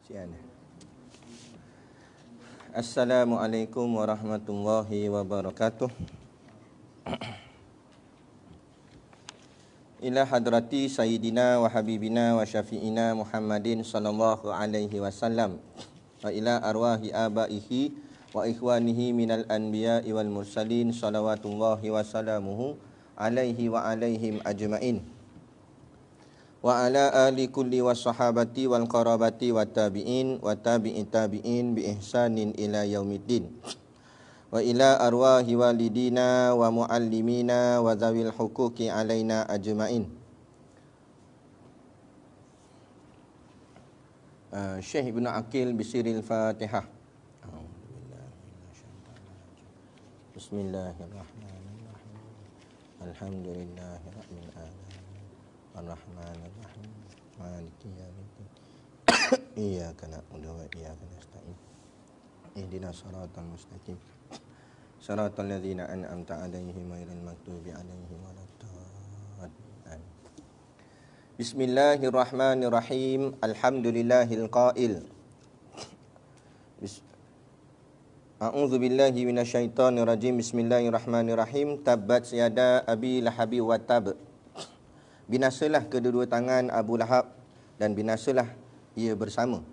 Sian. Assalamualaikum warahmatullahi wabarakatuh. Ila hadrati sayyidina wa habibina wa syafi'ina Muhammadin sallallahu alaihi wasallam wa ila arwahi abaihi wa ikhwanihi minal anbiya'i wal mursalin salawatullahi wa salamuhu alaihi wa alaihim ajma'in wa ala ali kulli wassahabati wal qarabati wa tabi'in wa tabi'in tabi'in bi ihsanin ila yaumiddin wa ila arwahi walidina wa muallimina wa zawil huquqi alaina ajma'in. Syekh Ibn Aqil bisiril Fatihah. Bismillahirrahmanirrahim. Alhamdulillahi rabbil alamin. Ar-Rahmanir Rahim. Maliki yaumiddin. Iyyaka na'budu wa iyyaka nasta'in. Ihdinas siratal mustaqim. Siratal ladzina an'amta 'alaihim ghairil maghdubi 'alaihim waladdallin. Bismillahirrahmanirrahim. Alhamdulillahil qail. A'udzu billahi minasyaitonir rajim. Bismillahirrahmanirrahim. Tabbat yada abi lahabi wa tab. Binasalah kedua-dua tangan Abu Lahab dan binasalah ia bersama.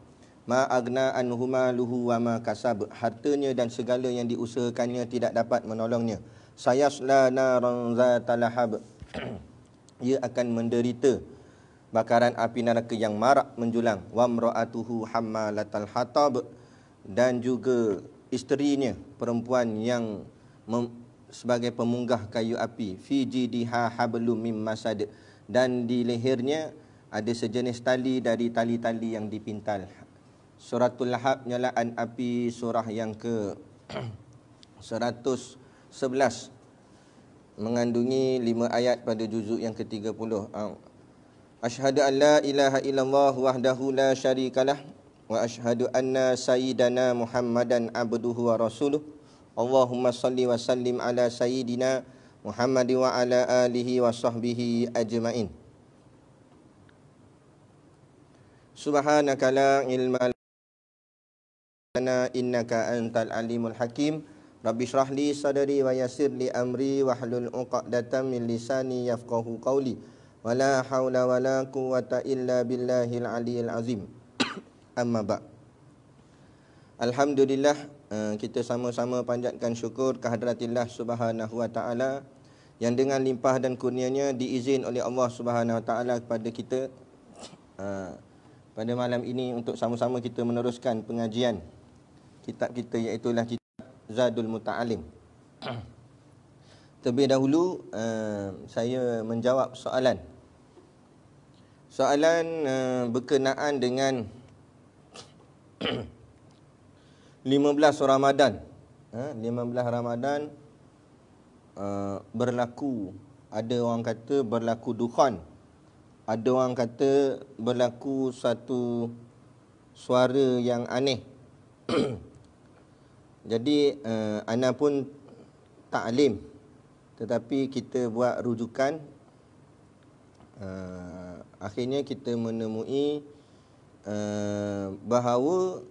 Ma agna anhu maluhu wa ma kasab. Hartanya dan segala yang diusahakannya tidak dapat menolongnya. Sayasla naran zatalahab. Ia akan menderita bakaran api neraka yang marak menjulang. Wa mraatuhu hammalatal hatab. Dan juga isterinya perempuan yang sebagai pemunggah kayu api. Fi jidiha hablum mim masad. Dan di lehernya ada sejenis tali dari tali-tali yang dipintal. Suratul Lahab, nyalaan api, surah yang ke 111, mengandungi 5 ayat pada juzuk yang ke-30. Asyhadu an la ilaha illallah wahdahu la syarikalah wa asyhadu anna sayyidana Muhammadan abduhu wa rasuluh. Allahumma salli wa sallim ala sayyidina Muhammad wa ala alihi wa sahbihi ajma'in. Subhanaka la ilma lana innaka antal alimul hakim. Rabbi shrah li sadri wa yassir li amri wahlul 'uqdatam min lisani yafqahu qawli. Wala haula wala quwwata illa billahil aliyil azim. Amma ba'. Alhamdulillah, kita sama-sama panjatkan syukur kehadраtillah Subhanahu wa taala yang dengan limpah dan kurnianya diizin oleh Allah Subhanahu wa taala kepada kita pada malam ini untuk sama-sama kita meneruskan pengajian kitab kita, iaitu kitab Zadul Muta'alim. Terlebih dahulu saya menjawab soalan berkenaan dengan 15 Ramadan. 15 Ramadan berlaku, ada orang kata berlaku dukhan, ada orang kata berlaku satu suara yang aneh. Jadi ana pun taklim, tetapi kita buat rujukan. Akhirnya kita menemui bahawa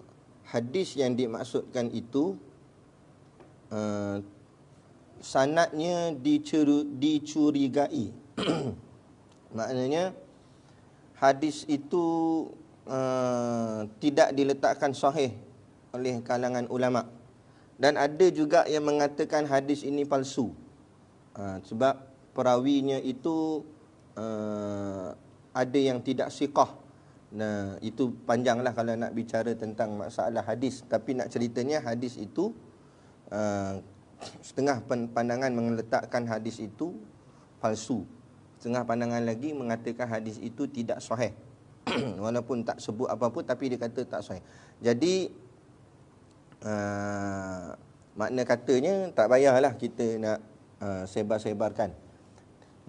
hadis yang dimaksudkan itu sanadnya dicurigai. Maknanya hadis itu tidak diletakkan sahih oleh kalangan ulama. Dan ada juga yang mengatakan hadis ini palsu. Sebab perawinya itu ada yang tidak siqah. Nah, itu panjanglah kalau nak bicara tentang masalah hadis. Tapi nak ceritanya hadis itu setengah pandangan meletakkan hadis itu palsu. Setengah pandangan lagi mengatakan hadis itu tidak sahih. Walaupun tak sebut apa-apa tapi dia kata tak sahih. Jadi makna katanya tak payahlah kita nak sebar-sebarkan.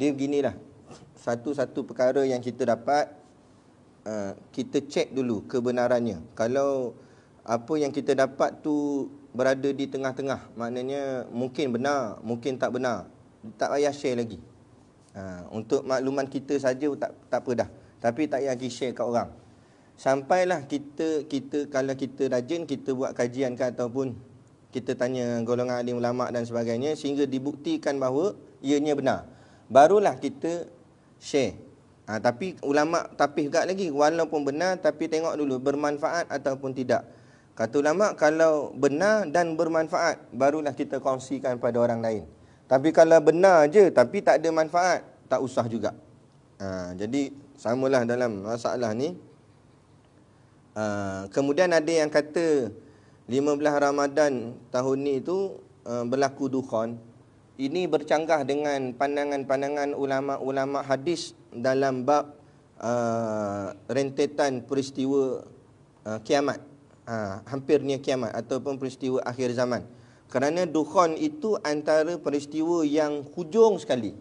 Dia beginilah. Satu-satu perkara yang kita dapat, kita cek dulu kebenarannya. Kalau apa yang kita dapat tu berada di tengah-tengah, maknanya mungkin benar, mungkin tak benar, tak payah share lagi. Untuk makluman kita saja tak apa dah. Tapi tak payah pergi share kat orang. sampailah kita kalau kita rajin, kita buat kajian ke ataupun kita tanya golongan alim ulama dan sebagainya sehingga dibuktikan bahawa ianya benar. Barulah kita share. Tapi ulama tapis juga lagi, walaupun benar tapi tengok dulu bermanfaat ataupun tidak. Kata ulama, kalau benar dan bermanfaat barulah kita kongsikan pada orang lain. Tapi kalau benar je tapi tak ada manfaat, tak usah juga. Jadi samalah dalam masalah ni. Kemudian ada yang kata 15 Ramadan tahun ni tu berlaku dukhon. Ini bercanggah dengan pandangan-pandangan ulama-ulama hadis dalam bab rentetan peristiwa kiamat, hampirnya kiamat ataupun peristiwa akhir zaman. Kerana dukhon itu antara peristiwa yang hujung sekali.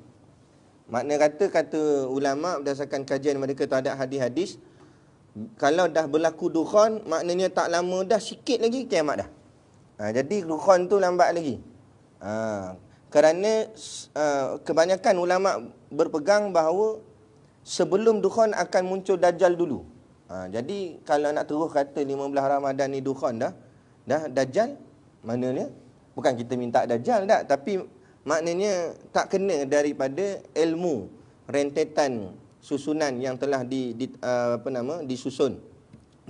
Makna kata ulama berdasarkan kajian mereka terhadap hadis-hadis, kalau dah berlaku dukhon, maknanya tak lama dah, sikit lagi kiamat dah. Jadi dukhon tu lambat lagi. Kerana kebanyakan ulama berpegang bahawa sebelum dukhon akan muncul Dajjal dulu. Jadi kalau nak terus kata 15 Ramadan ni dukhon dah Dajjal, maknanya bukan kita minta Dajjal tak, tapi maknanya tak kena daripada ilmu rentetan susunan yang telah disusun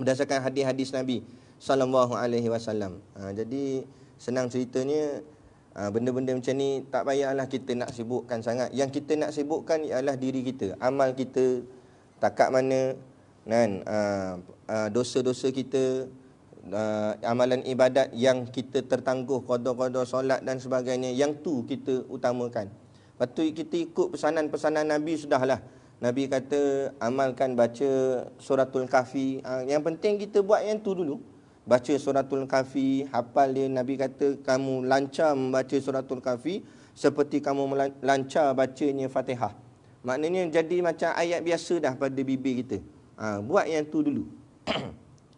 berdasarkan hadis-hadis Nabi sallallahu alaihi wasallam. Jadi senang ceritanya, benda-benda macam ni tak payahlah kita nak sibukkan sangat. Yang kita nak sibukkan ialah diri kita, amal kita takat mana, kan, dosa-dosa kita, amalan ibadat yang kita tertangguh, qada-qada solat dan sebagainya, yang tu kita utamakan. Patut kita ikut pesanan-pesanan Nabi sudahlah. Nabi kata amalkan baca suratul kahfi. Yang penting kita buat yang tu dulu. Baca suratul kahfi, hafal dia. Nabi kata kamu lancar membaca suratul kahfi seperti kamu lancar bacanya Fatihah. Maknanya jadi macam ayat biasa dah pada bibir kita. Buat yang tu dulu.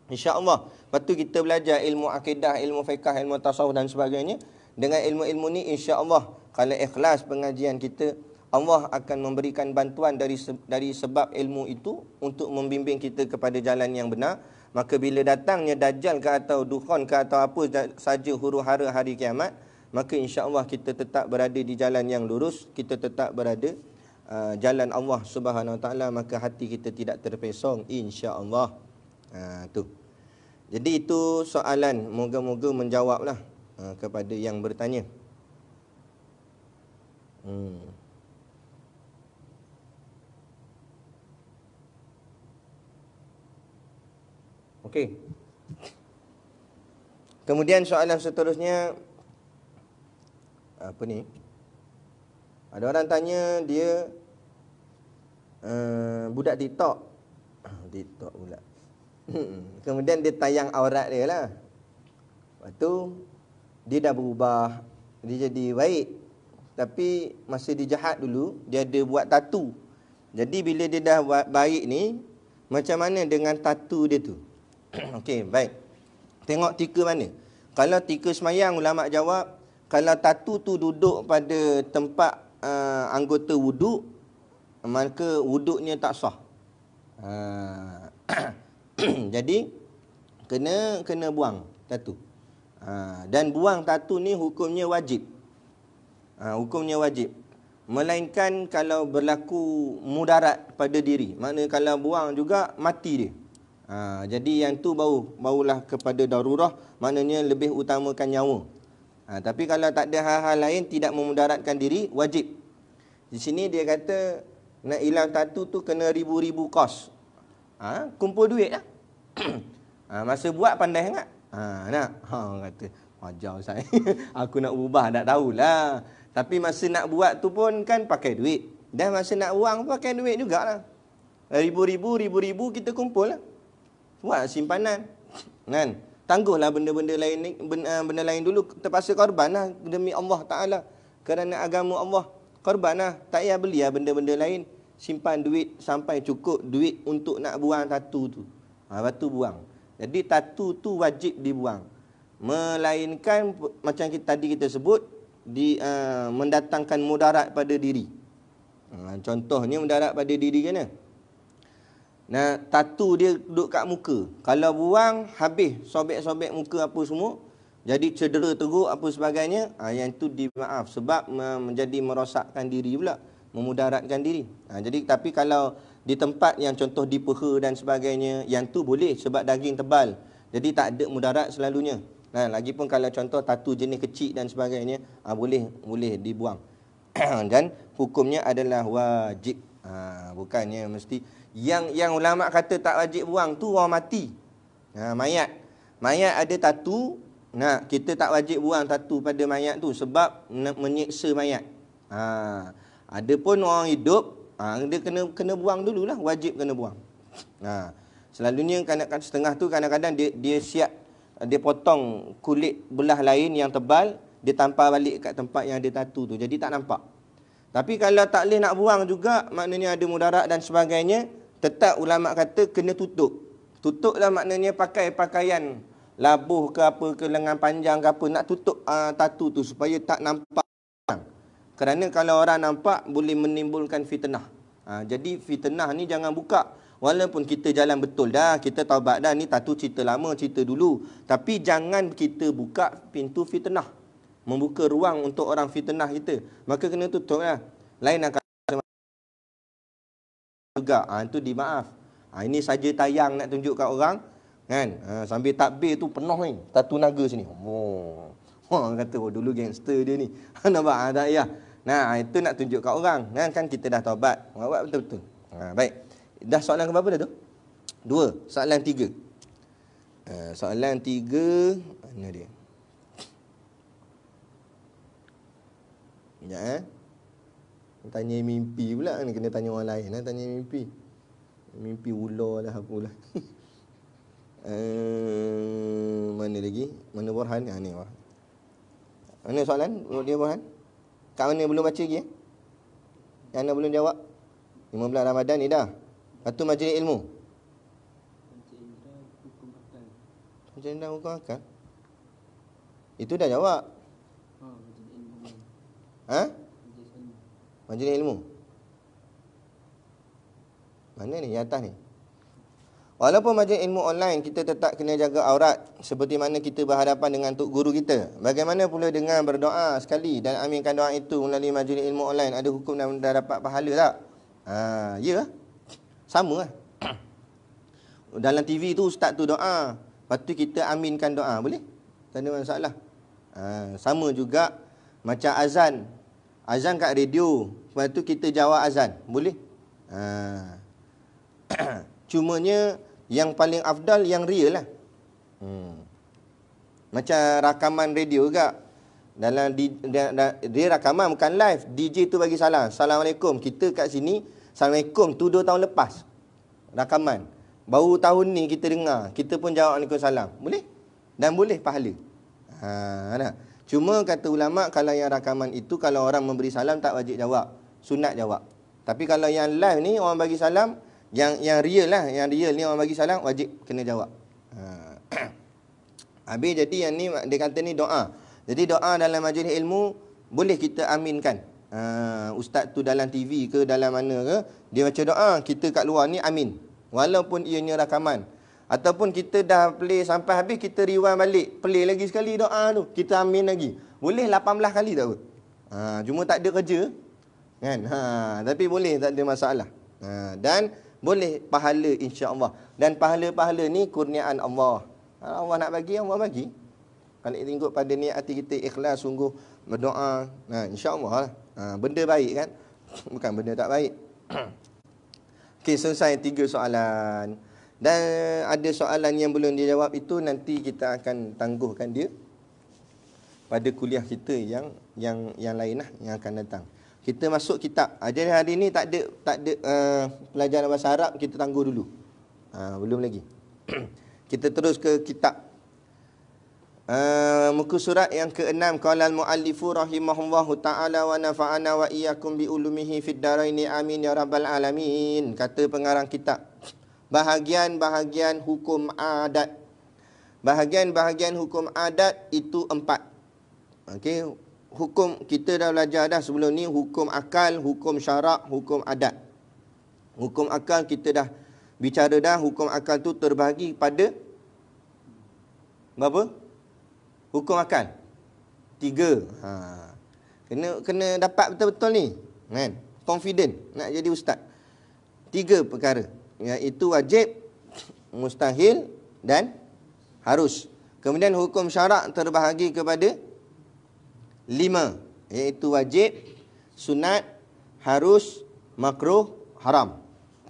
InsyaAllah. Lepas tu kita belajar ilmu akidah, ilmu fiqh, ilmu tasawuf dan sebagainya. Dengan ilmu-ilmu ni insyaAllah, kalau ikhlas pengajian kita, Allah akan memberikan bantuan dari sebab ilmu itu untuk membimbing kita kepada jalan yang benar. Maka bila datangnya Dajjal ke atau dukhon ke atau apa saja huru-hara hari kiamat, maka insya-Allah kita tetap berada di jalan yang lurus, kita tetap berada jalan Allah Subhanahu Wa Taala, maka hati kita tidak terpesong insya-Allah. Tu. Jadi itu soalan, moga-moga menjawablah kepada yang bertanya. Okey. Kemudian soalan seterusnya, apa ni? Ada orang tanya dia budak TikTok. TikTok pula. Kemudian dia tayang aurat dia lah. Lepas tu dia dah berubah, dia jadi baik. Tapi masa dia jahat dulu, dia ada buat tatu. Jadi bila dia dah baik ni, macam mana dengan tatu dia tu? Okey, baik. Tengok tika mana. Kalau tika semayang, ulama jawab, kalau tatu tu duduk pada tempat anggota wuduk, maka wuduknya tak sah. Jadi kena buang tatu. Dan buang tatu ni hukumnya wajib. Hukumnya wajib. Melainkan kalau berlaku mudarat pada diri. Maknanya kalau buang juga mati dia. Jadi yang tu barulah kepada darurah, maknanya lebih utamakan nyawa. Tapi kalau tak ada hal-hal lain tidak memudaratkan diri, wajib. Di sini dia kata nak hilang tatu tu kena ribu-ribu kos. Kumpul duit lah. Masa buat pandai sangat. Nak. Kata, wajar saya. Aku nak ubah tak tahulah. Tapi masa nak buat tu pun kan pakai duit. Dan masa nak buang pun pakai duit jugalah. Ribu-ribu kita kumpul lah. Buat simpanan. Kan? Tangguhlah benda-benda lain, benda lain dulu. Terpaksa korban lah demi Allah Ta'ala. Kerana agama Allah. Korban lah. Tak payah beli lah benda-benda lain. Simpan duit sampai cukup duit untuk nak buang tatu tu. Lepas tu buang. Jadi tatu tu wajib dibuang. Melainkan macam tadi kita sebut, mendatangkan mudarat pada diri. Contohnya mudarat pada diri kan? Nah, tatu dia duduk kat muka. Kalau buang, habis sobek-sobek muka apa semua. Jadi cedera teruk apa sebagainya. Yang itu dimaaf. Sebab menjadi merosakkan diri pula. Memudaratkan diri. Jadi tapi kalau di tempat yang contoh di peha dan sebagainya, yang tu boleh sebab daging tebal. Jadi tak ada mudarat selalunya. Lagipun kalau contoh tatu jenis kecil dan sebagainya, boleh dibuang. Dan hukumnya adalah wajib. Bukannya mesti. Yang ulama kata tak wajib buang tu orang mati. Mayat. Mayat ada tatu. Kita tak wajib buang tatu pada mayat tu sebab menyiksa mayat. Ada pun orang hidup, dia kena buang dululah, wajib kena buang. Selalunya setengah tu kadang-kadang dia siap, dia potong kulit belah lain yang tebal, dia tampar balik kat tempat yang ada tatu tu. Jadi tak nampak. Tapi kalau tak boleh nak buang juga, maknanya ada mudarat dan sebagainya, tetap ulama kata kena tutup. Tutuplah maknanya pakai pakaian labuh ke apa ke, lengan panjang ke apa, nak tutup tatu tu supaya tak nampak. Kerana kalau orang nampak boleh menimbulkan fitnah. Jadi fitnah ni jangan buka. Walaupun kita jalan betul dah, kita taubat dah, ni tatu cerita lama, cerita dulu. Tapi jangan kita buka pintu fitnah. Membuka ruang untuk orang fitnah kita. Maka kena tutup lah. Lain akan juga. Itu dimaaf. Ini saja tayang nak tunjuk kat orang. Kan? Sambil takbir tu penuh ni. Tatu naga sini. Orang kata, dulu gangster dia ni. Nampak? Tak payah. Itu nak tunjuk kat orang. Kan kita dah taubat. Buat betul-betul. Baik. Dah soalan ke berapa dah tu? 2. Soalan 3. Soalan 3. Mana dia? Sekejap Tanya mimpi pula ni. Kena tanya orang lain lah. Tanya mimpi. Mimpi ular lah apalah. Mana lagi? Mana Burhan? Ni Burhan. Mana soalan? Dia Burhan? Kat mana belum baca lagi? Yang anda belum jawab? 15 Ramadan ni dah. Lepas tu majlis ilmu. Majlis indra hukum akal. Itu dah jawab. Majlis ilmu. Mana ni? Yang atas ni. Walaupun majlis ilmu online, kita tetap kena jaga aurat seperti mana kita berhadapan dengan tok guru kita. Bagaimana pula dengan berdoa sekali dan aminkan doa itu melalui majlis ilmu online? Ada hukum dan dah dapat pahala tak? Ya. Sama lah. Dalam TV tu ustaz tu doa, lepas tu kita aminkan doa. Boleh? Tak ada masalah. Sama juga macam azan. Azan kat radio, lepas tu kita jawab azan. Boleh? Cumanya yang paling afdal yang real lah. Macam rakaman radio juga. Dalam dia rakaman bukan live. DJ tu bagi salam. Assalamualaikum. Kita kat sini, Assalamualaikum tu 2 tahun lepas. Rakaman. Baru tahun ni kita dengar. Kita pun jawab Waalaikumsalam. Boleh? Dan boleh pahala. Cuma kata ulama' kalau yang rakaman itu, kalau orang memberi salam tak wajib jawab. Sunat jawab. Tapi kalau yang live ni orang bagi salam, yang real lah, yang real ni orang bagi salam, wajib kena jawab. Habis jadi yang ni dia kata ni doa. Jadi doa dalam majlis ilmu boleh kita aminkan. Ustaz tu dalam TV ke dalam mana ke, dia baca doa, kita kat luar ni amin. Walaupun ianya rakaman. Ataupun kita dah play sampai habis, kita rewind balik, play lagi sekali doa tu, kita amin lagi. Boleh 18 kali tak apa. Cuma tak ada kerja. Kan? Tapi boleh, tak ada masalah. Dan boleh pahala insya-Allah. Dan pahala-pahala ni kurniaan Allah. Allah nak bagi, Allah bagi. Kalau ikut pada niat hati kita ikhlas sungguh berdoa, insya-Allah lah. Benda baik kan? Bukan benda tak baik. Okey, selesai 3 soalan. Dan ada soalan yang belum dijawab itu nanti kita akan tangguhkan dia pada kuliah kita yang lain lah, yang akan datang. Kita masuk kitab. Jadi hari ni tak ada pelajaran bahasa Arab, kita tangguh dulu. Belum lagi. Kita terus ke kitab. Muka surat yang ke-6. Qala al-muallifu rahimahullahu ta'ala wa nafa'ana wa iyyakum bi ulumihi fid dharaini amin ya rabbal alamin. Kata pengarang kitab, bahagian-bahagian hukum adat. Bahagian-bahagian hukum adat itu 4. Okey, hukum kita dah belajar dah sebelum ni, hukum akal, hukum syarak, hukum adat. Hukum akal kita dah bicara dah hukum akal tu terbahagi pada berapa? Hukum akal 3. Kena dapat betul-betul ni, kan? Confident nak jadi ustaz. 3 perkara, iaitu wajib, mustahil dan harus. Kemudian hukum syarak terbahagi kepada 5, iaitu wajib, sunat, harus, makruh, haram.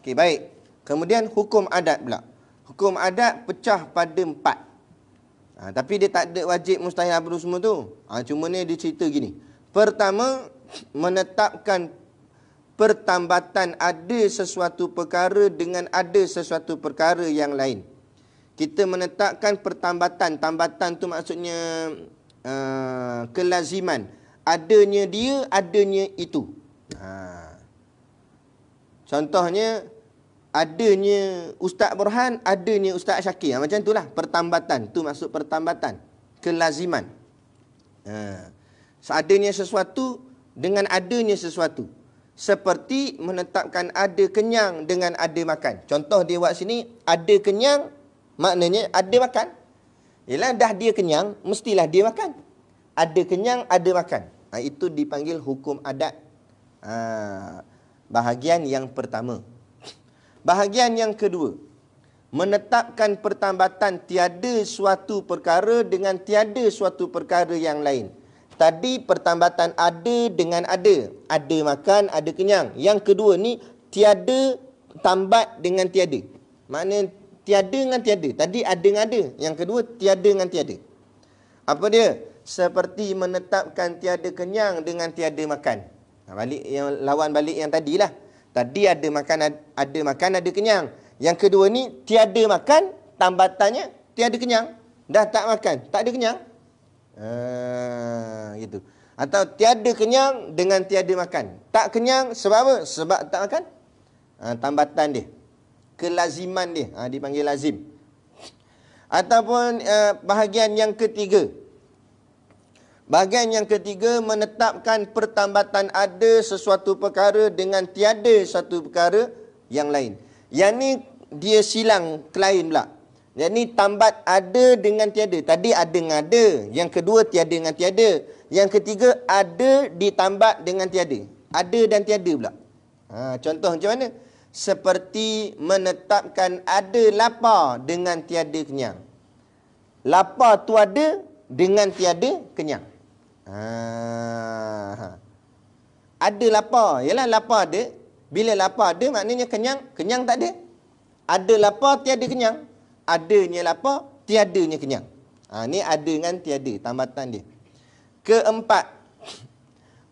Okey, baik. Kemudian hukum adat pula. Hukum adat pecah pada 4. Tapi dia tak ada wajib, mustahil, harus semua tu. Cuma ni dia cerita gini. Pertama, menetapkan pertambatan ada sesuatu perkara dengan ada sesuatu perkara yang lain. Kita menetapkan pertambatan. Tambatan tu maksudnya kelaziman. Adanya dia, adanya itu. Contohnya, adanya Ustaz Burhan, adanya Ustaz Syakir. Macam itulah pertambatan. Tu maksud pertambatan. Kelaziman. Adanya sesuatu dengan adanya sesuatu. Seperti menetapkan ada kenyang dengan ada makan. Contoh dia buat sini, ada kenyang, maknanya ada makan. Yalah, dah dia kenyang, mestilah dia makan. Ada kenyang, ada makan. Itu dipanggil hukum adat. Bahagian yang pertama. Bahagian yang kedua, menetapkan pertambatan tiada suatu perkara dengan tiada suatu perkara yang lain. Tadi pertambatan ada dengan ada. Ada makan, ada kenyang. Yang kedua ni, tiada tambat dengan tiada. Maknanya tiada dengan tiada. Tadi ada dengan ada. Yang kedua, tiada dengan tiada. Apa dia? Seperti menetapkan tiada kenyang dengan tiada makan. Balik yang lawan balik yang tadilah. Tadi ada makan, ada kenyang. Yang kedua ni, tiada makan, tambatannya tiada kenyang. Dah tak makan, tak ada kenyang. Gitu. Atau tiada kenyang dengan tiada makan. Tak kenyang sebab apa? Sebab tak makan. Tambatan dia. Kelaziman dia. Dipanggil lazim. Ataupun bahagian yang ketiga. Bahagian yang ketiga, menetapkan pertambatan ada sesuatu perkara dengan tiada satu perkara yang lain. Yang ni dia silang lain pula. Yang ni tambat ada dengan tiada. Tadi ada dengan ada. Yang kedua tiada dengan tiada. Yang ketiga ada ditambat dengan tiada. Ada dan tiada pula. Contoh macam mana? Seperti menetapkan ada lapar dengan tiada kenyang. Lapar tu ada dengan tiada kenyang. Ada lapar. Yalah, lapar ada. Bila lapar ada, maknanya kenyang. Kenyang tak ada. Ada lapar, tiada kenyang. Adanya lapar, tiadanya kenyang. Ni ada dengan tiada, tambatan dia. Keempat,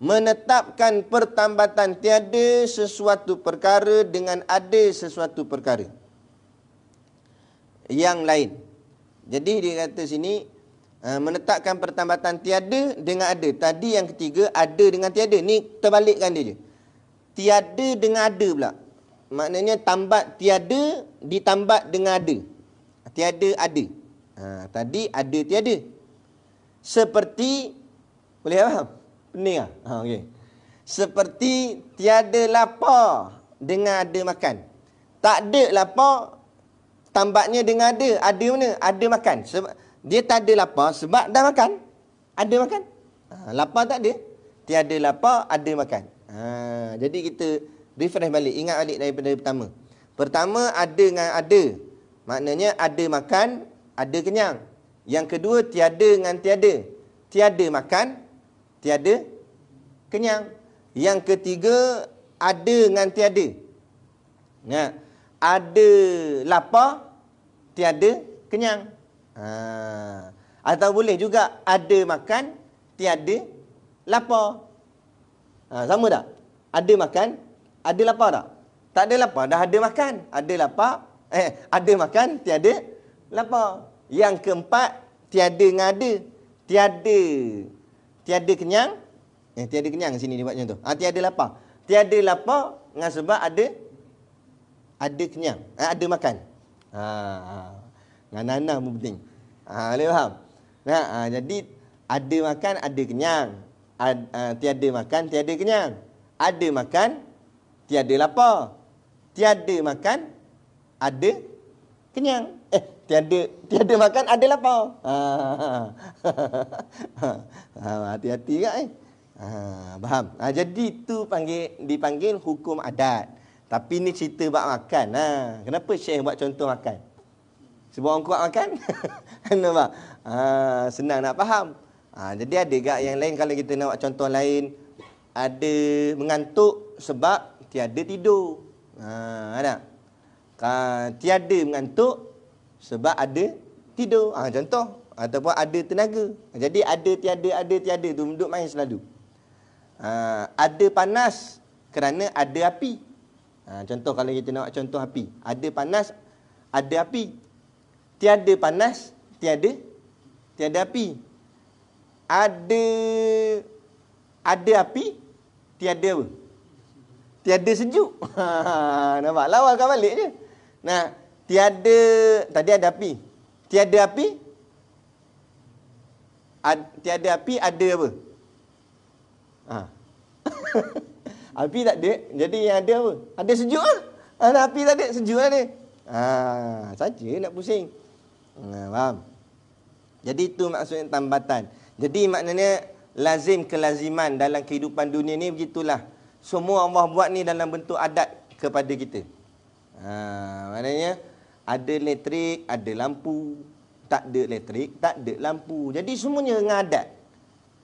menetapkan pertambatan tiada sesuatu perkara dengan ada sesuatu perkara yang lain. Jadi dia kata sini, menetapkan pertambatan tiada dengan ada. Tadi yang ketiga, ada dengan tiada. Ni terbalikkan dia je. Tiada dengan ada pula. Maknanya tambat tiada ditambat dengan ada. Tiada ada. Tadi ada tiada. Seperti, boleh faham? Pening lah? Okay. Seperti tiada lapar dengan ada makan. Tak ada lapar, tambatnya dengan ada. Ada mana? Ada makan. Sebab dia tak ada lapar sebab dah makan. Ada makan. Lapar tak ada. Tiada lapar, ada makan. Jadi kita refresh balik. Ingat balik daripada pertama. Pertama, ada dengan ada. Maknanya ada makan, ada kenyang. Yang kedua, tiada dengan tiada. Tiada makan, tiada kenyang. Yang ketiga, ada dengan tiada. Ada lapar, tiada kenyang. Atau boleh juga ada makan, tiada lapar. Sama tak? Ada makan, ada lapar tak? Tak ada lapar, dah ada makan. Ada lapar, ada makan, tiada lapar. Yang keempat, tiada dengan ada. Tiada kenyang. Tiada kenyang sini dia buat macam tu. Tiada lapar. Tiada lapar dengan sebab ada kenyang. Ada makan. Dengan nanah pun penting. Boleh faham? Jadi ada makan, ada kenyang. Tiada makan, tiada kenyang. Ada makan, tiada lapar. Tiada makan, ada kenyang. Tiada makan, ada lapar. Hati-hati kan? Faham? Jadi itu dipanggil hukum adat. Tapi ni cerita bab makan. Kenapa Syekh buat contoh makan? Sebab orang kuat makan? Nampak? Senang nak faham. Jadi ada gak yang lain kalau kita nak buat contoh lain. Ada mengantuk sebab tiada tidur. Ada? Tiada mengantuk sebab ada tidur. Contoh. Ataupun ada tenaga. Jadi ada tiada tu duduk main selalu. Ada panas kerana ada api. Contoh kalau kita nak contoh api. Ada panas, ada api. Tiada panas, tiada api. Ada api, tiada apa? Tiada sejuk. Nampak? Lawankan balik je. Nah, tadi ada api. Tiada api, ada apa? Api tak ada, jadi yang ada apa? Ada sejuk lah. Ada api tak ada, sejuk lah dia. Saja nak pusing. Faham? Jadi itu maksudnya tambatan. Jadi maknanya lazim kelaziman dalam kehidupan dunia ni begitulah. Semua Allah buat ni dalam bentuk adat kepada kita. Maknanya ada elektrik, ada lampu. Tak ada elektrik, tak ada lampu. Jadi semuanya dengan adat.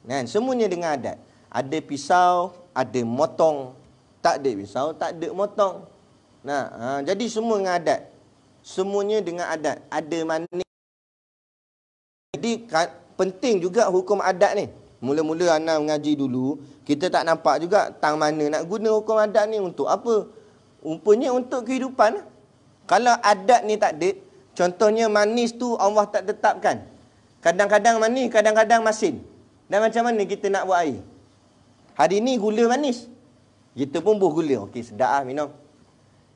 Kan? Semuanya dengan adat. Ada pisau, ada motong. Tak ada pisau, tak ada motong. Jadi semua dengan adat. Semuanya dengan adat. Ada manis. Jadi penting juga hukum adat ni. Mula-mula anak mengaji dulu, kita tak nampak juga tang mana nak guna hukum adat ni untuk apa. Rupanya untuk kehidupan. Kalau adat ni tak ada, contohnya manis tu Allah tak tetapkan. Kadang-kadang manis, kadang-kadang masin. Dan macam mana kita nak buat air? Hari ni gula manis. Kita pun bubuh gula. Okey, sedap lah minum.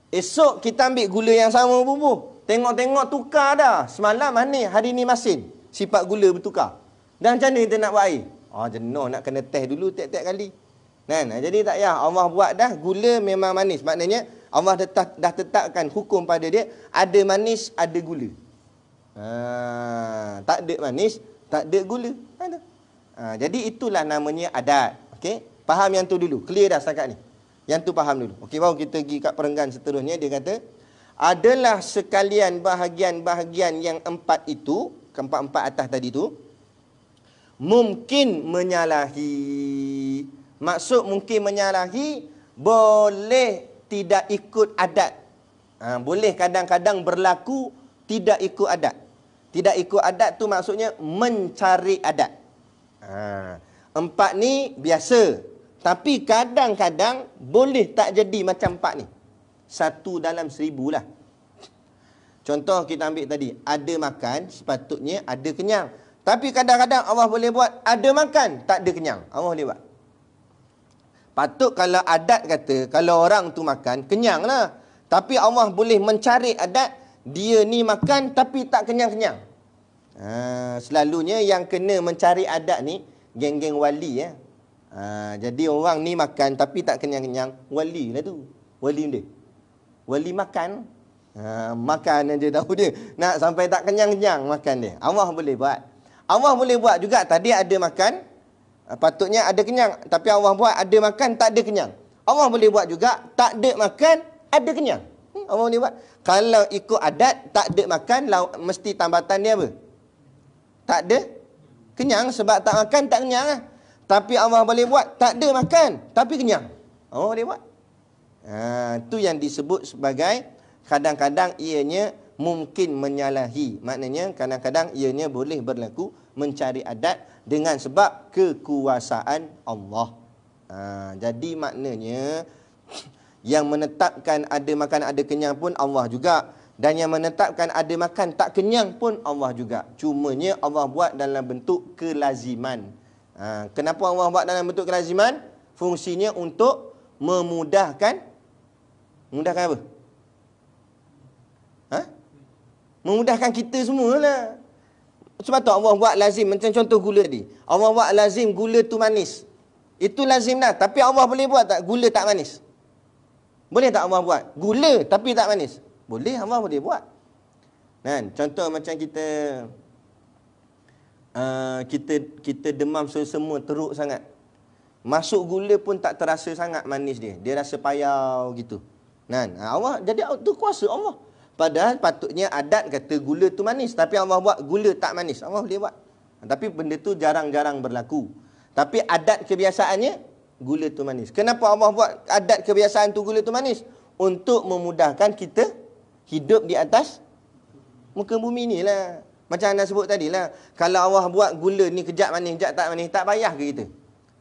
Esok kita ambil gula yang sama bubuh. Tengok-tengok tukar dah. Semalam manis, hari ni masin. Sifat gula bertukar. Dan macam mana kita nak buat air? Jenuh nak kena test dulu tiap-tiap kali. Jadi tak payah. Allah buat dah gula memang manis. Maknanya Allah dah tetapkan hukum pada dia. Ada manis, ada gula. Tak ada manis, tak ada gula. Jadi itulah namanya adat. Okey? Faham yang tu dulu. Clear dah setakat ni. Yang tu faham dulu. Okey, baru kita pergi kat perenggan seterusnya. Dia kata, adalah sekalian bahagian-bahagian yang empat itu, keempat-empat atas tadi tu, mungkin menyalahi. Maksud mungkin menyalahi, boleh tidak ikut adat. Boleh kadang-kadang berlaku tidak ikut adat. Tidak ikut adat tu maksudnya mencari adat. Empat ni biasa. Tapi kadang-kadang boleh tak jadi macam empat ni. 1 dalam 1000 lah. Contoh kita ambil tadi. Ada makan, sepatutnya ada kenyang. Tapi kadang-kadang Allah boleh buat ada makan, tak ada kenyang. Allah boleh buat. Patut kalau adat kata, kalau orang tu makan, kenyang lah. Tapi Allah boleh mencari adat, dia ni makan tapi tak kenyang-kenyang. Selalunya yang kena mencari adat ni, geng-geng wali ya. Jadi orang ni makan tapi tak kenyang-kenyang, wali lah tu. Wali dia. Wali makan. Makan aja tahu dia. Nak sampai tak kenyang-kenyang makan dia. Allah boleh buat. Allah boleh buat juga. Tadi ada makan, patutnya ada kenyang. Tapi Allah buat ada makan, tak ada kenyang. Allah boleh buat juga, tak ada makan, ada kenyang. Allah boleh buat. Kalau ikut adat, tak ada makan, mesti tambatan dia apa? Tak ada kenyang. Sebab tak makan, tak kenyang lah. Tapi Allah boleh buat, tak ada makan, tapi kenyang. Allah boleh buat. Itu yang disebut sebagai kadang-kadang ianya mungkin menyalahi. Maknanya kadang-kadang ianya boleh berlaku mencari adat dengan sebab kekuasaan Allah. Jadi maknanya yang menetapkan ada makan ada kenyang pun Allah juga. Dan yang menetapkan ada makan tak kenyang pun Allah juga. Cumanya Allah buat dalam bentuk kelaziman. Kenapa Allah buat dalam bentuk kelaziman? Fungsinya untuk memudahkan. Memudahkan apa? Memudahkan kita semualah. Sebab tu Allah buat lazim. Macam contoh gula tadi. Allah buat lazim gula tu manis. Itu lazim dah. Tapi Allah boleh buat tak gula tak manis? Boleh tak Allah buat? Gula tapi tak manis? Boleh, Allah boleh buat. Kan? Contoh macam kita kita demam semua teruk sangat. Masuk gula pun tak terasa sangat manis dia. Dia rasa payau gitu. Kan? Allah jadi tu kuasa Allah. Padahal patutnya adat kata gula tu manis, tapi Allah buat gula tak manis. Allah boleh buat. Tapi benda tu jarang-jarang berlaku. Tapi adat kebiasaannya gula tu manis. Kenapa Allah buat adat kebiasaan tu gula tu manis? Untuk memudahkan kita hidup di atas muka bumi ni lah. Macam anda sebut tadi lah. Kalau Allah buat gula ni kejap manis, kejap tak manis, tak payah ke kita?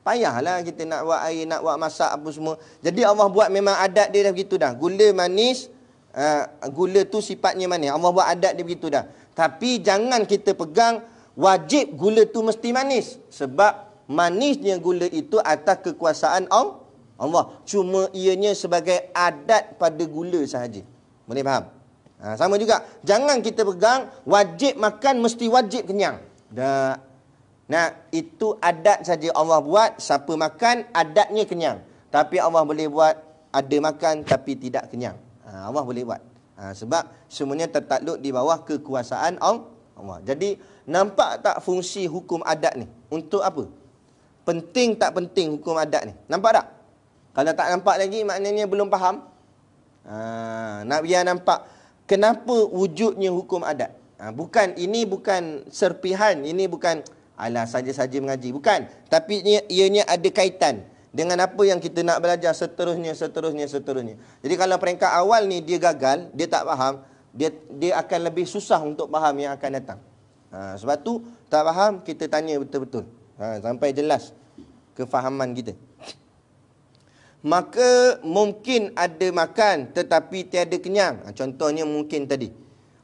Payahlah kita nak buat air, nak buat masak apa semua. Jadi Allah buat memang adat dia dah begitu dah. Gula manis, gula tu sifatnya manis. Allah buat adat dia begitu dah. Tapi jangan kita pegang wajib gula tu mesti manis. Sebab manisnya gula itu atas kekuasaan Allah. Cuma ianya sebagai adat pada gula sahaja. Boleh faham? Sama juga. Jangan kita pegang wajib makan mesti wajib kenyang. Dah. Nah, itu adat saja Allah buat. Siapa makan, adatnya kenyang. Tapi Allah boleh buat ada makan tapi tidak kenyang. Allah boleh buat. Sebab semuanya tertakluk di bawah kekuasaan Allah. Jadi, nampak tak fungsi hukum adat ni? Untuk apa? Penting tak penting hukum adat ni? Nampak tak? Kalau tak nampak lagi, maknanya belum faham. Nak biar nampak kenapa wujudnya hukum adat. Ini bukan serpihan. Ini bukan alah saja-saja mengaji. Bukan. Tapi ianya ada kaitan dengan apa yang kita nak belajar seterusnya. Jadi kalau peringkat awal ni dia gagal, dia tak faham, dia akan lebih susah untuk faham yang akan datang. Sebab tu tak faham, kita tanya betul-betul. Sampai jelas kefahaman kita. Maka mungkin ada makan tetapi tiada kenyang. Contohnya mungkin tadi.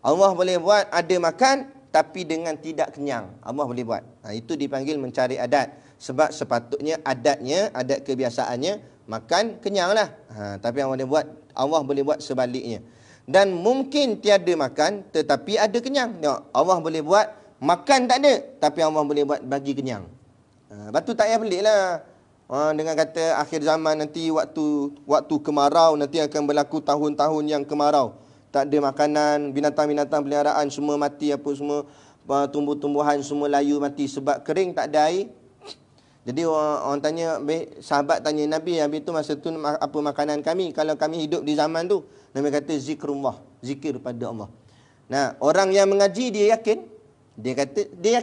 Allah boleh buat ada makan tapi dengan tidak kenyang. Allah boleh buat. Itu dipanggil mencari adat. Sebab sepatutnya adatnya, adat kebiasaannya makan kenyanglah. Tapi Allah boleh buat sebaliknya. Dan mungkin tiada makan tetapi ada kenyang. Tengok, Allah boleh buat makan tak ada tapi Allah boleh buat bagi kenyang. Batu tak payah pelik lah. Dengan kata akhir zaman nanti waktu kemarau nanti akan berlaku tahun-tahun yang kemarau. Tak ada makanan, binatang-binatang peliharaan semua mati, apa semua tumbuh-tumbuhan semua layu mati sebab kering tak ada air. Jadi orang tanya, sahabat tanya Nabi, habis tu masa tu apa makanan kami kalau kami hidup di zaman tu? Nabi kata zikrullah, zikir pada Allah. Nah, orang yang mengaji dia yakin, dia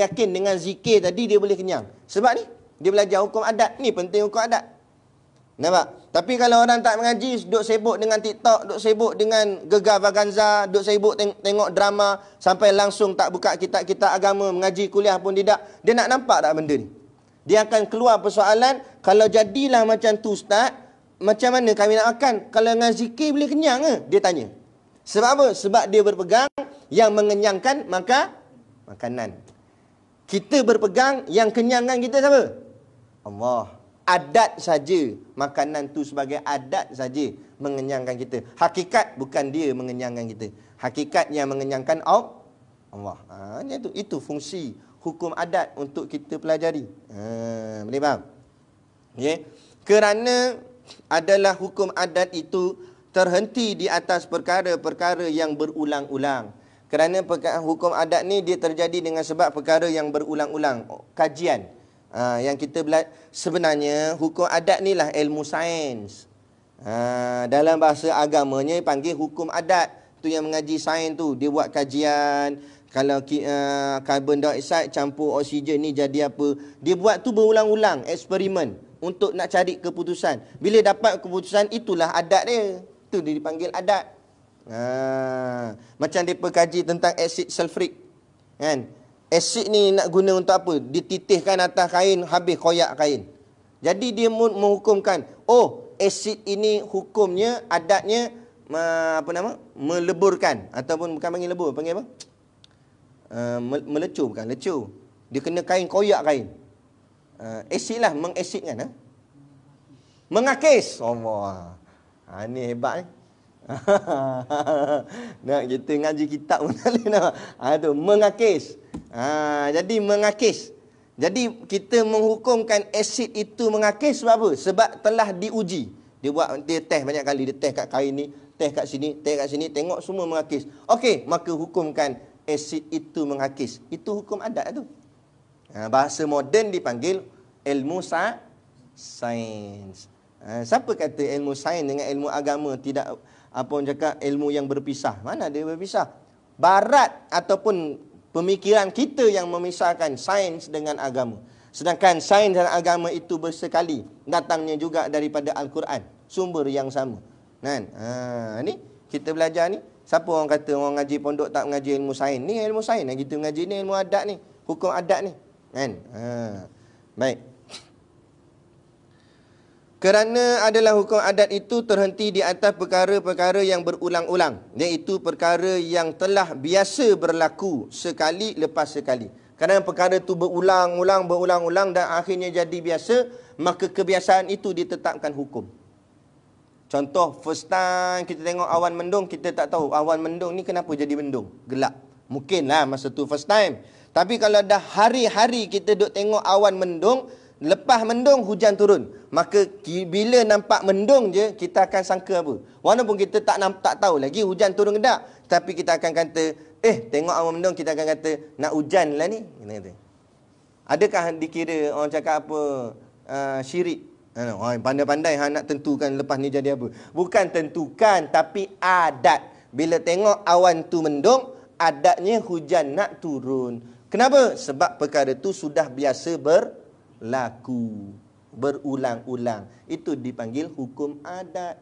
yakin dengan zikir tadi dia boleh kenyang. Sebab ni dia belajar hukum adat. Ni penting hukum adat. Nampak? Tapi kalau orang tak mengaji, duk sibuk dengan TikTok, duk sibuk dengan Gegar Vaganza, duk sibuk tengok drama, sampai langsung tak buka kitab-kitab agama, mengaji kuliah pun tidak. Dia nak nampak tak benda ni? Dia akan keluar persoalan, kalau jadilah macam tu Ustaz, macam mana kami nak makan? Kalau dengan zikir boleh kenyang ke? Dia tanya. Sebab apa? Sebab dia berpegang yang mengenyangkan makanan. Kita berpegang yang kenyangkan kita siapa? Allah. Adat saja. Makanan tu sebagai adat saja mengenyangkan kita. Hakikat bukan dia mengenyangkan kita. Hakikat yang mengenyangkan Allah. Itu fungsi hukum adat untuk kita pelajari. Boleh faham? Okay. Kerana adalah hukum adat itu terhenti di atas perkara-perkara yang berulang-ulang. Kerana hukum adat ni dia terjadi dengan sebab perkara yang berulang-ulang. Kajian. Yang kita sebenarnya hukum adat ni lah ilmu sains. Dalam bahasa agamanya panggil hukum adat. Tu yang mengaji sains tu, dia buat kajian. Kalau carbon dioxide campur oksigen ni jadi apa? Dia buat tu berulang-ulang, eksperimen untuk nak cari keputusan. Bila dapat keputusan, itulah adat dia. Tu dia dipanggil adat. Macam dia kaji tentang asid sulfurik. Kan? Asid ni nak guna untuk apa? Dititihkan atas kain, habis koyak kain. Jadi dia menghukumkan, asid ini hukumnya, adatnya meleburkan. Ataupun bukan panggil lebur, panggil apa? Melecur, bukan lecur. Dia kena kain, koyak kain. Asid lah, mengasidkan. Mengakis. Allah. Ni hebat ni. Nak kita ngaji kitab pun tak boleh nak. Tu mengakis. Jadi mengakis. Jadi kita menghukumkan asid itu mengakis sebab apa? Sebab telah diuji. Dia test banyak kali, dia test kat kain ni, teh kat sini, tengok semua menghakis. Okey, maka hukumkan asid itu menghakis. Itu hukum adat tu. Bahasa moden dipanggil ilmu sains. Siapa kata ilmu sains dengan ilmu agama tidak apa orang cakap ilmu yang berpisah? Mana dia berpisah? Barat ataupun pemikiran kita yang memisahkan sains dengan agama. Sedangkan sains dan agama itu bersekali. Datangnya juga daripada Al-Quran. Sumber yang sama. Kan? Ni kita belajar ni. Siapa orang kata orang ngaji pondok tak mengaji ilmu sains? Ni ilmu sains yang kita mengaji ni, ilmu adat ni. Hukum adat ni. Kan? Baik. Kerana adalah hukum adat itu terhenti di atas perkara-perkara yang berulang-ulang. Iaitu perkara yang telah biasa berlaku sekali lepas sekali. Kerana perkara itu berulang-ulang dan akhirnya jadi biasa, maka kebiasaan itu ditetapkan hukum. Contoh, first time kita tengok awan mendung, kita tak tahu awan mendung ni kenapa jadi mendung, gelap. Mungkinlah masa tu first time. Tapi kalau dah hari-hari kita duk tengok awan mendung, lepas mendung hujan turun. Maka bila nampak mendung je, kita akan sangka apa? Walaupun kita tak tahu lagi hujan turun ke tak. Tapi kita akan kata, tengok awan mendung, kita akan kata, nak hujan lah ni. Adakah dikira orang cakap apa, syirik? Pandai-pandai nak tentukan lepas ni jadi apa. Bukan tentukan, tapi adat. Bila tengok awan tu mendung, adatnya hujan nak turun. Kenapa? Sebab perkara tu sudah biasa berlaku, berulang-ulang. Itu dipanggil hukum adat.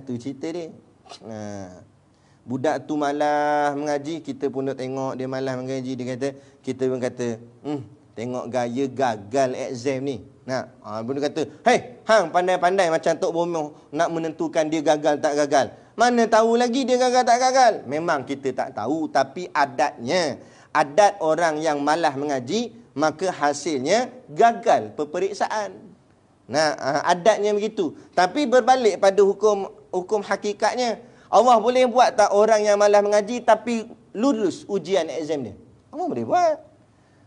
Tu cerita dia. Budak tu malas mengaji, kita pun nak tengok dia malas mengaji. Kita pun kata, tengok gaya gagal exam ni. Pun dia kata, hang pandai-pandai macam Tok Bomoh nak menentukan dia gagal tak gagal. Mana tahu lagi dia gagal tak gagal. Memang kita tak tahu, tapi adatnya, adat orang yang malas mengaji, maka hasilnya gagal peperiksaan. Adatnya begitu. Tapi berbalik pada hukum hakikatnya, Allah boleh buat tak orang yang malas mengaji tapi lulus ujian exam dia? Allah boleh buat.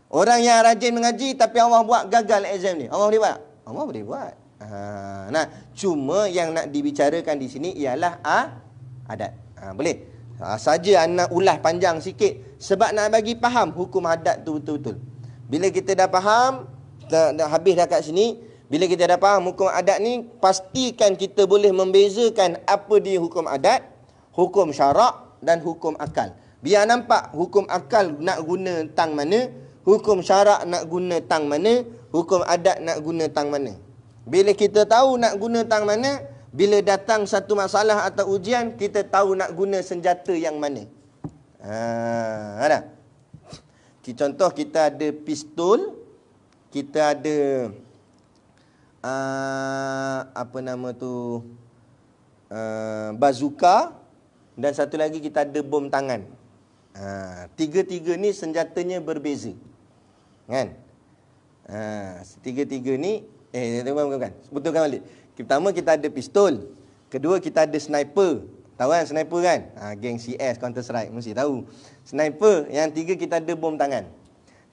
Orang yang rajin mengaji tapi Allah buat gagal exam dia, Allah boleh buat? Allah boleh buat. Cuma yang nak dibicarakan di sini ialah adat. Boleh? Saja anak ulas panjang sikit sebab nak bagi faham hukum adat tu betul-betul. Bila kita dah faham, dah habis dah kat sini, bila kita dah faham hukum adat ni, pastikan kita boleh membezakan apa dia hukum adat, hukum syarak dan hukum akal. Biar nampak hukum akal nak guna tang mana, hukum syarak nak guna tang mana, hukum adat nak guna tang mana. Bila kita tahu nak guna tang mana, bila datang satu masalah atau ujian, kita tahu nak guna senjata yang mana. Ada? Contoh, kita ada pistol, kita ada bazooka, dan satu lagi kita ada bom tangan. Tiga-tiga ni senjatanya berbeza. Kan? Tiga-tiga ni bukan. Betulkan balik. Pertama kita ada pistol, kedua kita ada sniper. Tahu kan sniper kan? Geng CS Counter Strike mesti tahu. Sniper, yang tiga kita ada bom tangan.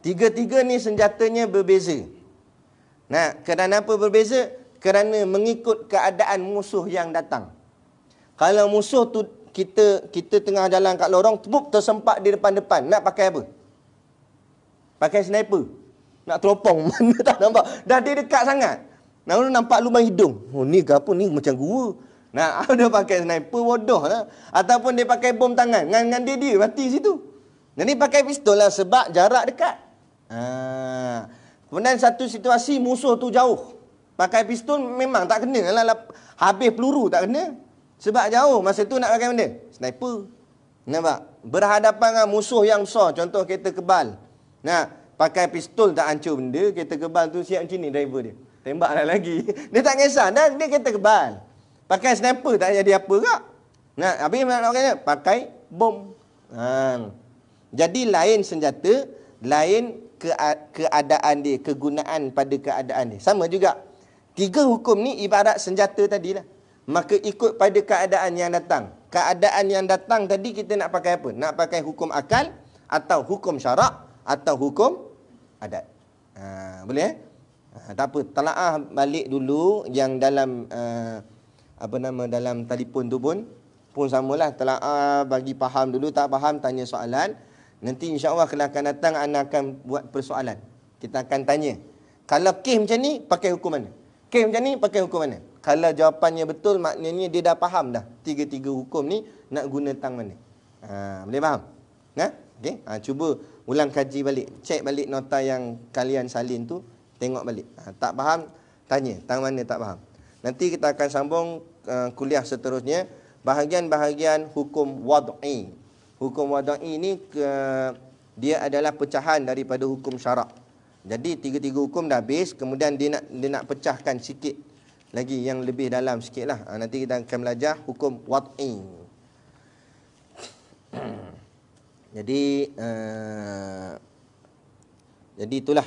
Tiga-tiga ni senjatanya berbeza. Kerana apa berbeza? Kerana mengikut keadaan musuh yang datang. Kalau musuh tu kita tengah jalan kat lorong, tersempak di depan-depan, nak pakai apa? Pakai sniper. Nak teropong, mana tak nampak. Dah dia dekat sangat. Nampak lubang hidung. Ni ke apa ni? Macam gua. Dia pakai sniper, bodoh lah. Ataupun dia pakai bom tangan. Dengan dia mati situ. Jadi pakai pistol lah sebab jarak dekat. Kemudian satu situasi musuh tu jauh. Pakai pistol memang tak kena lah. Habis peluru tak kena. Sebab jauh. Masa tu nak pakai benda? Sniper. Nampak? Berhadapan dengan musuh yang besar. Contoh kereta kebal. Pakai pistol tak hancur benda. Kereta kebal tu siap macam ni driver dia. Tembaklah lagi. Dia tak kisah. Dan dia kereta kebal. Pakai sniper tak jadi apa kak. Habis nak pakai bom. Jadi lain senjata, lain keadaan dia, kegunaan pada keadaan dia. Sama juga. Tiga hukum ni ibarat senjata tadilah. Maka ikut pada keadaan yang datang. Keadaan yang datang tadi kita nak pakai apa? Nak pakai hukum akal, atau hukum syarak, atau hukum adat. Boleh Tak apa, telaah balik dulu yang dalam dalam telefon tu pun samalah, telaah bagi faham dulu, tak faham tanya soalan. Nanti insya-Allah kalau akan datang ana akan buat persoalan. Kita akan tanya. Kalau kes macam ni pakai hukum mana? Kes macam ni pakai hukum mana? Kalau jawapannya betul, maknanya dia dah faham dah tiga-tiga hukum ni nak guna tang mana. Boleh faham? Okey. Cuba ulang kaji balik, cek balik nota yang kalian salin tu, tengok balik. Tak faham, tanya tang mana tak faham. Nanti kita akan sambung kuliah seterusnya, bahagian-bahagian hukum wad'i. Hukum wad'i ni dia adalah pecahan daripada hukum syarak. Jadi tiga-tiga hukum dah habis, kemudian dia nak pecahkan sikit lagi yang lebih dalam sikitlah. Nanti kita akan belajar hukum wad'i. Jadi itulah,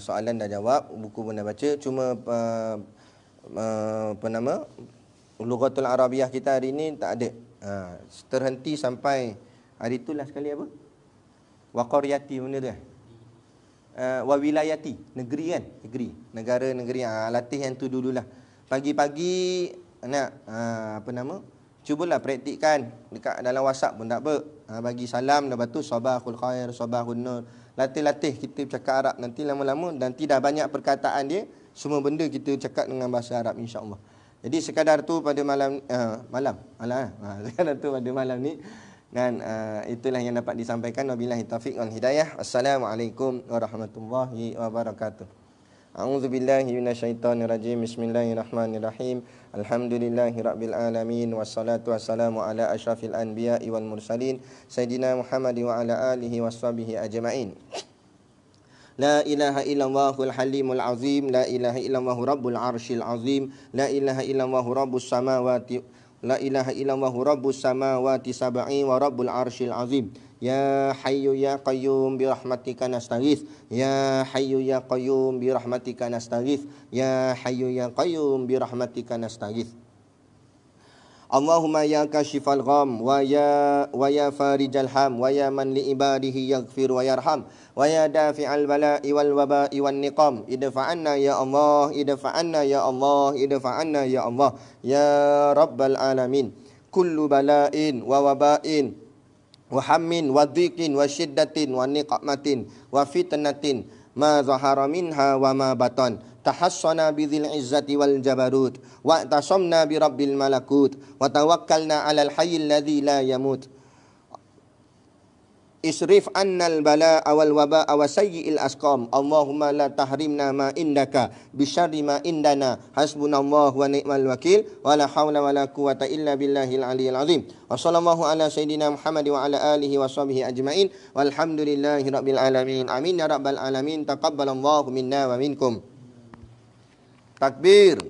soalan dah jawab, buku pun dah baca. Cuma Lughatul Arabiah kita hari ni tak ada. Terhenti sampai hari itulah sekali apa? Wa qaryati, benda tu kan? Wa wilayati, negeri kan? Negara negeri. Latih yang tu dululah. Pagi-pagi nak cubalah praktikkan dekat dalam WhatsApp pun tak apa. Bagi salam, lepas tu sabahul khair, sabahun nur. Latih-latih kita cakap Arab, nanti lama-lama nanti dah banyak perkataan dia, semua benda kita cakap dengan bahasa Arab insya-Allah. Jadi sekadar tu pada sekadar tu pada malam ni, dan itulah yang dapat disampaikan. Wabillahi taufiq wal hidayah. Assalamualaikum warahmatullahi wabarakatuh. A'udzu billahi minasyaitonir rajim. Bismillahirrahmanirrahim. Alhamdulillahi rabbil alamin, wassalatu wassalamu ala asyrafil anbiya'i wal mursalin sayyidina Muhammad wa ala alihi washabihi ajmain. La ilaha illallahul halimul azim, la ilaha illallah rabbul arsyil azim, la ilaha illallah rabbus samawati, la ilaha illallah rabbus samawati sab'i wa rabbul arsyil azim. Ya hayyu ya qayyum bi rahmatika nastaghits, ya hayyu ya qayyum bi rahmatika nastaghits, ya hayyu ya qayyum bi rahmatika nastaghits. Allahumma ya kashifal gham wa ya farijal ham wa ya man li ibadihi yaghfir wa yarham wa ya dafi'al bala'i wal waba'i wan niqam, idfa'anna ya Allah, idfa'anna ya Allah, idfa'anna ya Allah ya rabbal alamin. Kullu bala'in wa waba'in wa hammin wa dhiqin wa shiddatin wa niqmatin wa fitnatin ma zahara minha wa ma batan, tahassana bidzil izzati wal jabarut wa tasamna bi rabbil malakut wa tawakkalna 'alal hayyil ladzi la yamut. Isrif annal bala'a wal waba'a wa sayyi'il asqam. Allahumma la tahrimna ma indaka bi syarri ma indana. Hasbunallahu wa ni'mal wakil wa la haula wa la quwata illa billahil aliyyil azim. Wa sallallahu ala sayyidina Muhammad wa ala alihi wa sahbihi ajmain. Walhamdulillahi rabbil alamin. Amin ya rabbal alamin. Taqabbalallahu minna wa minkum. Takbir.